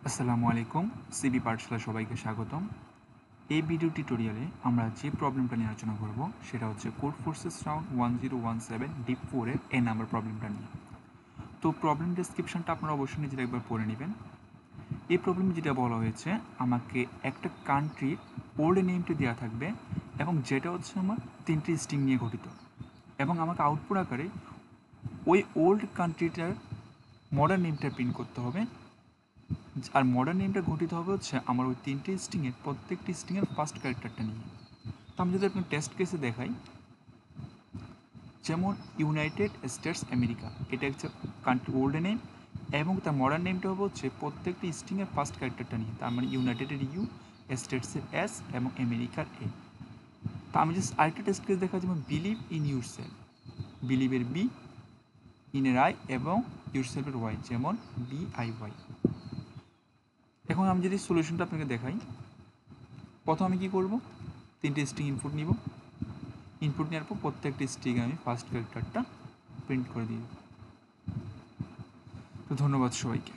আসসালামু আলাইকুম। সিবি পাঠশালা সবাইকে স্বাগতম। এই ভিডিও টিউটোরিয়ালে আমরা যে প্রবলেমটা নিয়ে আলোচনা করব সেটা হচ্ছে কোড ফোর্সেস রাউন্ড 1017 ডিপ 4 এর এ নাম্বার প্রবলেমটা নিয়ে। তো প্রবলেম ডেসক্রিপশনটা আপনারা অবশ্যই নিজেরা একবার পড়ে নেবেন। এই প্রবলেমে যেটা বলা হয়েছে, আমাকে একটা কান্ট্রির ওল্ড নেমটি দেওয়া থাকবে এবং যেটা হচ্ছে আমার 3টি স্ট্রিং নিয়ে গঠিত, এবং আমাকে আউটপুট আকারে ওই ওল্ড কান্ট্রিটার মডার্ন নেমটা প্রিন্ট করতে হবে। আর মডার্ন নেমটা গঠিত হবে হচ্ছে আমার ওই 3টে স্ট্রিংয়ের প্রত্যেকটি স্ট্রিংয়ের ফার্স্ট ক্যারেক্টারটা নিয়ে। তো আমি যদি আপনার টেস্ট কেসে দেখাই, যেমন ইউনাইটেড স্টেটস আমেরিকা, এটা হচ্ছে কান্ট্রি ওল্ড নেম এবং তার মডার্ন নেমটা হবে হচ্ছে প্রত্যেকটি স্ট্রিংয়ের ফার্স্ট ক্যারেক্টারটা নিয়ে। তার মানে ইউনাইটেডের ইউ, স্টেটসের এস এবং আমেরিকার এ। তো আমি জাস্ট আরেকটা টেস্ট কেস দেখা, যেমন বিলিভ ইন ইউর সেলফ, বিলিভের বি, ইনের আই এবং ইউর সেলফের ওয়াই, যেমন BIY। এখন আমি যদি সলিউশনটা আপনাকে দেখাই, প্রথম আমি কী করব, 3টে স্ট্রিং ইনপুট নিব। ইনপুট নেওয়ার পর প্রত্যেকটি স্ট্রিং আমি ফার্স্ট ক্যারেক্টারটা প্রিন্ট করে দিই। তো ধন্যবাদ সবাইকে।